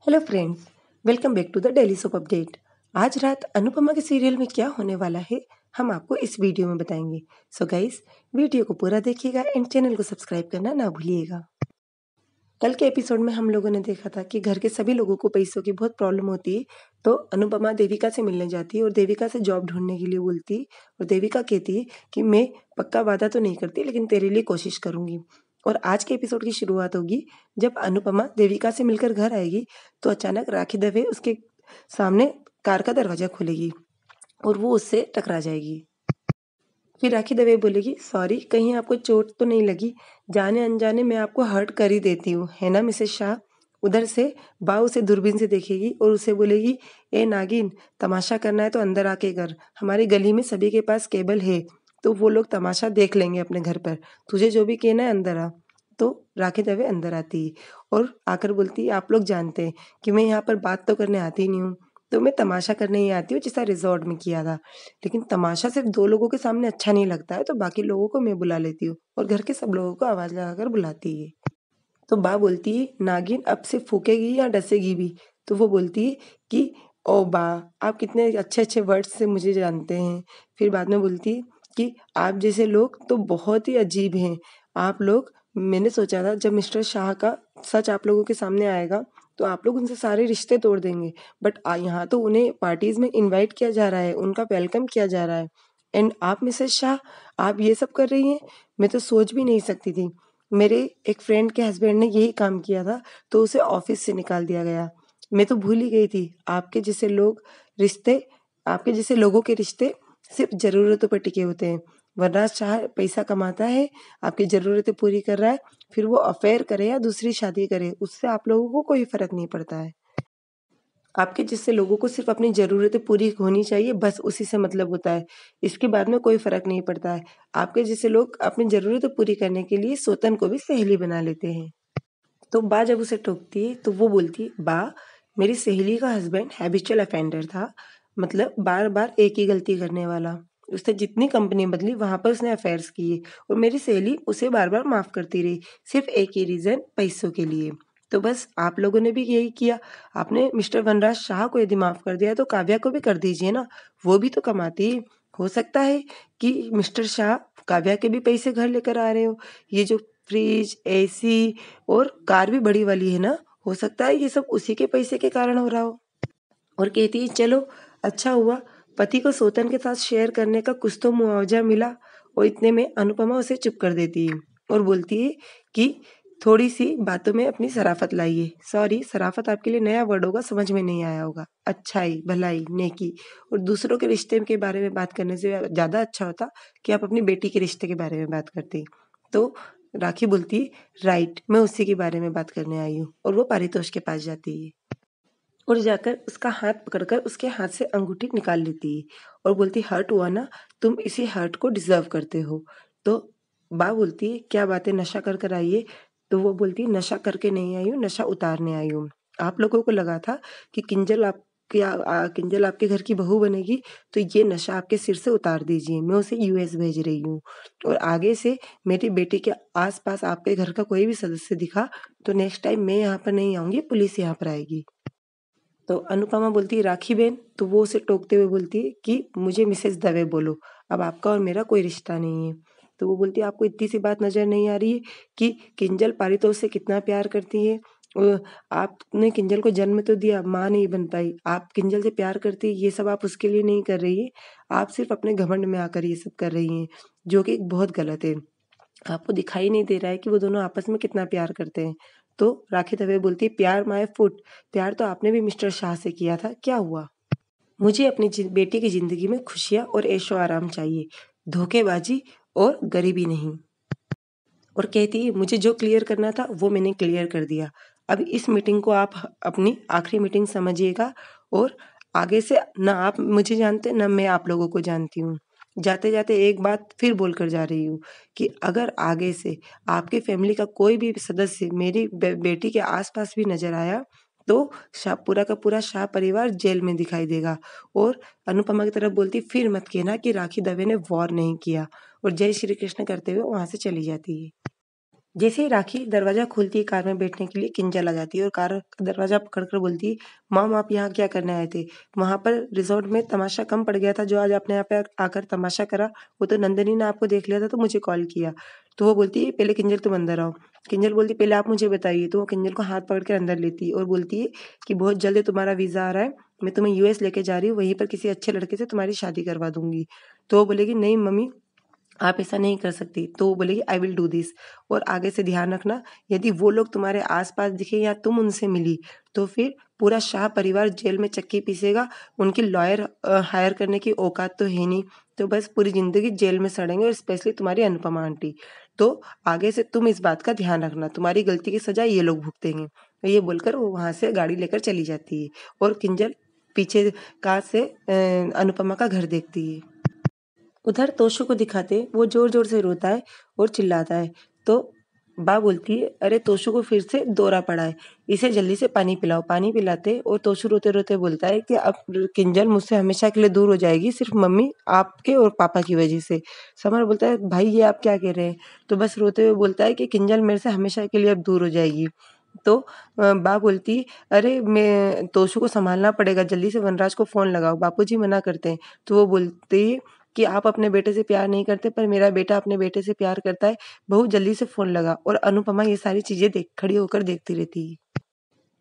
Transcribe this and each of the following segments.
Hello friends, welcome back to the daily soap update. आज रात अनुपमा के सीरियल में क्या होने वाला है हम आपको इस वीडियो में बताएंगे। सो गाइस, वीडियो को पूरा देखिएगा एंड चैनल को सब्सक्राइब करना ना भूलिएगा। कल के एपिसोड में हम लोगों ने देखा था कि घर के सभी लोगों को पैसों की बहुत प्रॉब्लम होती है, तो अनुपमा देविका से मिलने जाती है और देविका से जॉब ढूंढने के लिए बोलती है। और देविका कहती है कि मैं पक्का वादा तो नहीं करती लेकिन तेरे लिए कोशिश करूंगी। और आज के एपिसोड की शुरुआत होगी जब अनुपमा देविका से मिलकर घर आएगी, तो अचानक राखी दवे उसके सामने कार का दरवाजा खोलेगी और वो उससे टकरा जाएगी। फिर राखी दवे बोलेगी, सॉरी, कहीं आपको चोट तो नहीं लगी? जाने अनजाने मैं आपको हर्ट कर ही देती हूँ, है ना मिसेस शाह? उधर से बा उसे दूरबीन से देखेगी और उसे बोलेगी, ए नागिन, तमाशा करना है तो अंदर आके कर। हमारी गली में सभी के पास केबल है, तो वो लोग तमाशा देख लेंगे अपने घर पर। तुझे जो भी कहना है अंदर आ। तो राखी दवे अंदर आती है और आकर बोलती है, आप लोग जानते हैं कि मैं यहाँ पर बात तो करने आती नहीं हूँ, तो मैं तमाशा करने ही आती हूँ, जैसा रिजॉर्ट में किया था। लेकिन तमाशा सिर्फ 2 लोगों के सामने अच्छा नहीं लगता है, तो बाकी लोगों को मैं बुला लेती हूँ और घर के सब लोगों को आवाज़ लगाकर बुलाती है। तो बा बोलती है, नागिन अब से फूकेगी या डसेगी भी? तो वो बोलती है कि ओ बा, आप कितने अच्छे-अच्छे वर्ड्स से मुझे जानते हैं। फिर बाद में बोलती है कि आप जैसे लोग तो बहुत ही अजीब हैं। आप लोग, मैंने सोचा था जब मिस्टर शाह का सच आप लोगों के सामने आएगा, तो आप लोग उनसे सारे रिश्ते तोड़ देंगे। बट यहाँ तो उन्हें पार्टीज़ में इनवाइट किया जा रहा है, उनका वेलकम किया जा रहा है। एंड आप मिसेस शाह, आप ये सब कर रही हैं? मैं तो सोच भी नहीं सकती थी। मेरे एक फ्रेंड के हस्बैंड ने यही काम किया था, तो उसे ऑफिस से निकाल दिया गया। मैं तो भूल ही गई थी, रिश्ते आपके जैसे लोगों के रिश्ते सिर्फ ज़रूरतों पर टिके होते हैं। वरना चाहे पैसा कमाता है, आपकी ज़रूरतें पूरी कर रहा है, फिर वो अफेयर करे या दूसरी शादी करे, उससे आप लोगों को कोई फ़र्क नहीं पड़ता है। आपके जैसे लोगों को सिर्फ अपनी ज़रूरतें पूरी होनी चाहिए, बस उसी से मतलब होता है। इसके बाद में कोई फ़र्क नहीं पड़ता है। आपके जैसे लोग अपनी ज़रूरतें पूरी करने के लिए सौतन को भी सहेली बना लेते हैं। तो बा जब उसे टोकती है तो वो बोलती है, बा, मेरी सहेली का हस्बैंड हैबिचुअल ऑफेंडर था, मतलब बार-बार एक ही गलती करने वाला। उसने जितनी कंपनी बदली वहाँ पर उसने अफेयर्स किए और मेरी सहेली उसे बार-बार माफ़ करती रही, सिर्फ एक ही रीज़न, पैसों के लिए। तो बस आप लोगों ने भी यही किया। आपने मिस्टर वनराज शाह को यदि माफ़ कर दिया तो काव्या को भी कर दीजिए ना, वो भी तो कमाती है। हो सकता है कि मिस्टर शाह काव्या के भी पैसे घर लेकर आ रहे हो। ये जो फ्रिज, एसी और कार भी बड़ी वाली है ना, हो सकता है ये सब उसी के पैसे के कारण हो रहा हो। और कहती है, चलो अच्छा हुआ, पति को सौतन के साथ शेयर करने का कुछ तो मुआवजा मिला। और इतने में अनुपमा उसे चुप कर देती है और बोलती है कि थोड़ी सी बातों में अपनी शराफत लाइए। सॉरी, शराफत आपके लिए नया वर्ड होगा, समझ में नहीं आया होगा। अच्छाई, भलाई, नेकी और दूसरों के रिश्ते के बारे में बात करने से ज़्यादा अच्छा होता कि आप अपनी बेटी के रिश्ते के बारे में बात करती। तो राखी बोलती, राइट, मैं उसी के बारे में बात करने आई हूँ। और वो पारितोष के पास जाती है और जाकर उसका हाथ पकड़कर उसके हाथ से अंगूठी निकाल लेती है और बोलती, हर्ट हुआ ना, तुम इसी हर्ट को डिजर्व करते हो। तो बा बोलती है, क्या बात है, नशा कर कर आई है? तो वो बोलती है, नशा करके नहीं आई हूँ, नशा उतारने आई हूँ। आप लोगों को लगा था कि किंजल आपके घर की बहू बनेगी, तो ये नशा आपके सिर से उतार दीजिए, मैं उसे यूएस भेज रही हूँ। और आगे से मेरी बेटी के आसपास आपके घर का कोई भी सदस्य दिखा तो नेक्स्ट टाइम मैं यहाँ पर नहीं आऊँगी, पुलिस यहाँ पर आएगी। तो अनुपमा बोलती है, राखी बहन? तो वो उसे टोकते हुए बोलती है कि मुझे मिसेस दवे बोलो, अब आपका और मेरा कोई रिश्ता नहीं है। तो वो बोलती है, आपको इतनी सी बात नज़र नहीं आ रही है कि किंजल पारितोष से कितना प्यार करती है? आपने किंजल को जन्म तो दिया, माँ नहीं बन पाई, आप किंजल से प्यार करती है, ये सब आप उसके लिए नहीं कर रही है, आप सिर्फ अपने घमंड में आकर ये सब कर रही हैं, जो कि बहुत गलत है। आपको दिखाई नहीं दे रहा है कि वो दोनों आपस में कितना प्यार करते हैं। तो राखी दवे बोलती है, प्यार माय फुट, प्यार तो आपने भी मिस्टर शाह से किया था, क्या हुआ? मुझे अपनी बेटी की जिंदगी में खुशियाँ और ऐशो आराम चाहिए, धोखेबाजी और गरीबी नहीं। और कहती है, मुझे जो क्लियर करना था वो मैंने क्लियर कर दिया। अब इस मीटिंग को आप अपनी आखिरी मीटिंग समझिएगा और आगे से ना आप मुझे जानते ना मैं आप लोगों को जानती हूँ। जाते जाते एक बात फिर बोलकर जा रही हूँ कि अगर आगे से आपके फैमिली का कोई भी सदस्य मेरी बेटी के आसपास भी नजर आया तो पूरा का पूरा शाह परिवार जेल में दिखाई देगा। और अनुपमा की तरफ बोलती, फिर मत कहना कि राखी दवे ने वॉर नहीं किया। और जय श्री कृष्ण करते हुए वहां से चली जाती है। जैसे ही राखी दरवाजा खोलती है कार में बैठने के लिए, किंजल आ जाती है और कार का दरवाजा पकड़कर बोलती है, मॉम आप यहाँ क्या करने आए थे? वहाँ पर रिजॉर्ट में तमाशा कम पड़ गया था, जो आज आपने यहाँ पे आकर तमाशा करा, वो तो नंदिनी ने आपको देख लिया था तो मुझे कॉल किया। तो वो बोलती है, पहले किंजल तुम अंदर आओ। किंजल बोलती पहले आप मुझे बताइए। तो वो किंजल को हाथ पकड़ के अंदर लेती है और बोलती है कि बहुत जल्दी तुम्हारा वीज़ा आ रहा है, मैं तुम्हें यूएस लेके जा रही हूँ, वहीं पर किसी अच्छे लड़के से तुम्हारी शादी करवा दूंगी। तो वो बोलेगी नहीं मम्मी, आप ऐसा नहीं कर सकती। तो वो बोलेगी आई विल डू दिस, और आगे से ध्यान रखना, यदि वो लोग तुम्हारे आसपास दिखे या तुम उनसे मिली तो फिर पूरा शाह परिवार जेल में चक्की पीसेगा। उनकी लॉयर हायर करने की औकात तो है नहीं, तो बस पूरी जिंदगी जेल में सड़ेंगे, और स्पेशली तुम्हारी अनुपमा आंटी। तो आगे से तुम इस बात का ध्यान रखना, तुम्हारी गलती की सजा ये लोग भुगतेंगे। तो ये बोलकर वो वहां से गाड़ी लेकर चली जाती है और किंजल पीछे कार से अनुपमा का घर देखती है। उधर तोशु को दिखाते वो जोर जोर से रोता है और चिल्लाता है। तो बा बोलती है, अरे तोशु को फिर से दौरा पड़ा है, इसे जल्दी से पानी पिलाओ। पानी पिलाते और तोशु रोते रोते बोलता है कि अब किंजल मुझसे हमेशा के लिए दूर हो जाएगी, सिर्फ मम्मी आपके और पापा की वजह से। समर बोलता है, भाई ये आप क्या कह रहे हैं? तो बस रोते हुए बोलता है कि किंजल मेरे से हमेशा के लिए अब दूर हो जाएगी। तो बा बोलती, अरे मैं तोशु को संभालना पड़ेगा, जल्दी से वनराज को फोन लगाओ, बापूजी मना करते हैं। तो वो बोलती कि आप अपने बेटे से प्यार नहीं करते, पर मेरा बेटा अपने बेटे से प्यार करता है, बहू जल्दी से फोन लगा। और अनुपमा ये सारी चीजें खड़ी होकर देखती रहती है।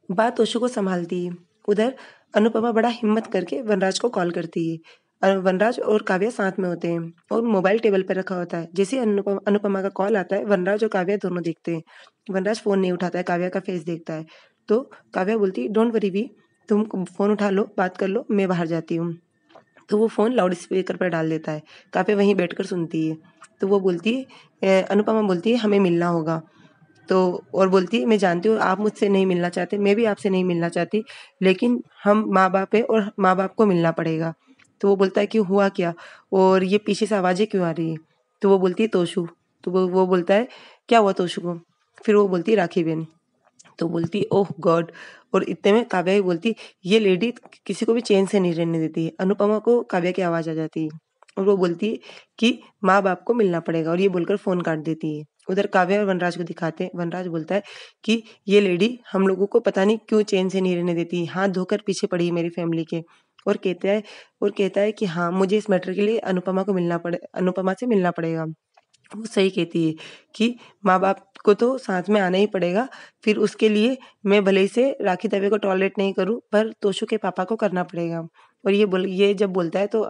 बात तोशु को संभालती है। उधर अनुपमा बड़ा हिम्मत करके वनराज को कॉल करती है। वनराज और काव्या साथ में होते हैं और मोबाइल टेबल पर रखा होता है। जैसे अनुपमा का कॉल आता है, वनराज और काव्या दोनों देखते हैं। वनराज फोन नहीं उठाता है, काव्या का फेस देखता है। तो काव्या बोलती है, डोंट वरी वी, तुम फोन उठा लो, बात कर लो, मैं बाहर जाती हूँ। तो वो फ़ोन लाउड स्पीकर पर डाल देता है। काव्या वहीं बैठकर सुनती है। तो वो बोलती है, अनुपमा बोलती है, हमें मिलना होगा। तो और बोलती है, मैं जानती हूँ आप मुझसे नहीं मिलना चाहते, मैं भी आपसे नहीं मिलना चाहती, लेकिन हम माँ बाप है और माँ बाप को मिलना पड़ेगा। तो वो बोलता है कि हुआ क्या, और ये पीछे से आवाज़ें क्यों आ रही है? तो वो बोलती है तोशु। तो वो बोलता है, क्या हुआ तोशु को? फिर वो बोलती है, राखी बहन। तो बोलती ओह गॉड, और इतने में काव्या भी बोलती, ये लेडी किसी को भी चैन से नहीं रहने देती है। अनुपमा को काव्या की आवाज आ जाती है और वो बोलती है कि माँ बाप को मिलना पड़ेगा, और ये बोलकर फोन काट देती है। उधर काव्या और वनराज को दिखाते हैं। वनराज बोलता है कि ये लेडी हम लोगों को पता नहीं क्यों चैन से नहीं रहने देती, हाथ धोकर पीछे पड़ी है मेरी फैमिली के। और कहता है कि हाँ, मुझे इस मैटर के लिए अनुपमा से मिलना पड़ेगा। वो सही कहती है कि माँ बाप को तो साथ में आना ही पड़ेगा, फिर उसके लिए मैं भले ही से राखी दवे को टॉलरेट नहीं करूँ, पर तोशु के पापा को करना पड़ेगा। और ये जब बोलता है तो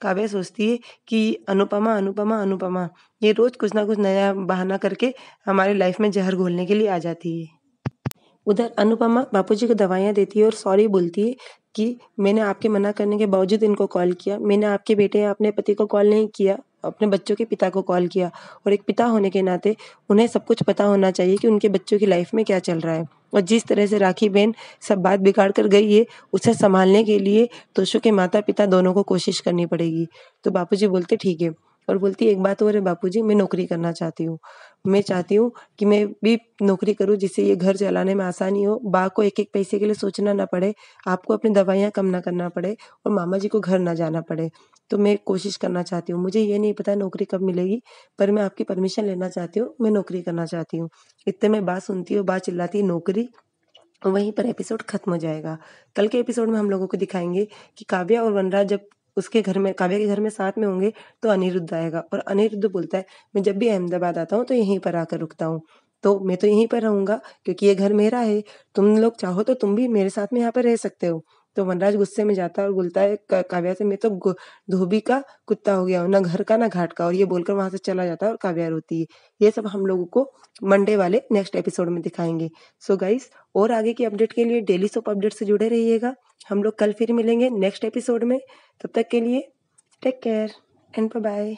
काव्या सोचती है कि अनुपमा अनुपमा अनुपमा ये रोज कुछ ना कुछ नया बहाना करके हमारी लाइफ में जहर घोलने के लिए आ जाती है। उधर अनुपमा बापूजी को दवाइयाँ देती है और सॉरी बोलती है कि मैंने आपके मना करने के बावजूद इनको कॉल किया, मैंने आपके बेटे या अपने पति को कॉल नहीं किया, अपने बच्चों के पिता को कॉल किया। और एक पिता होने के नाते उन्हें सब कुछ पता होना चाहिए कि उनके बच्चों की लाइफ में क्या चल रहा है। और जिस तरह से राखी बहन सब बात बिगाड़ कर गई है, उसे संभालने के लिए तोशु के माता पिता दोनों को कोशिश करनी पड़ेगी। तो बापूजी बोलते ठीक है, और बोलती एक बात और है बापूजी, मैं नौकरी करना चाहती हूँ। मैं चाहती हूँ कि मैं भी नौकरी करूँ, जिससे ये घर चलाने में आसानी हो, बा को एक एक पैसे के लिए सोचना ना पड़े, आपको अपनी दवाइयाँ कम ना करना पड़े, और मामा जी को घर ना जाना पड़े। तो मैं कोशिश करना चाहती हूँ, मुझे ये नहीं पता नौकरी कब मिलेगी, पर मैं आपकी परमिशन लेना चाहती हूँ, मैं नौकरी करना चाहती हूँ। इतने में बात सुनती हूँ, बात चिल्लाती है नौकरी, और वहीं पर एपिसोड खत्म हो जाएगा। कल के एपिसोड में हम लोगों को दिखाएंगे कि काव्या और वनराज जब उसके घर में, काव्या के घर में साथ में होंगे, तो अनिरुद्ध आएगा और अनिरुद्ध बोलता है, मैं जब भी अहमदाबाद आता हूँ तो यहीं पर आकर रुकता हूँ, तो मैं तो यहीं पर रहूंगा क्योंकि ये घर मेरा है, तुम लोग चाहो तो तुम भी मेरे साथ में यहाँ पर रह सकते हो। तो वनराज गुस्से में जाता है और बोलता है काव्या से, मैं तो धोबी का कुत्ता हो गया हूँ, ना घर का ना घाट का, और ये बोलकर वहां से चला जाता है और काव्या रोती है। ये सब हम लोगों को मंडे वाले नेक्स्ट एपिसोड में दिखाएंगे। सो गाइस, और आगे की अपडेट के लिए डेली सोप अपडेट से जुड़े रहिएगा। हम लोग कल फिर मिलेंगे नेक्स्ट एपिसोड में। तब तक के लिए take care and bye bye.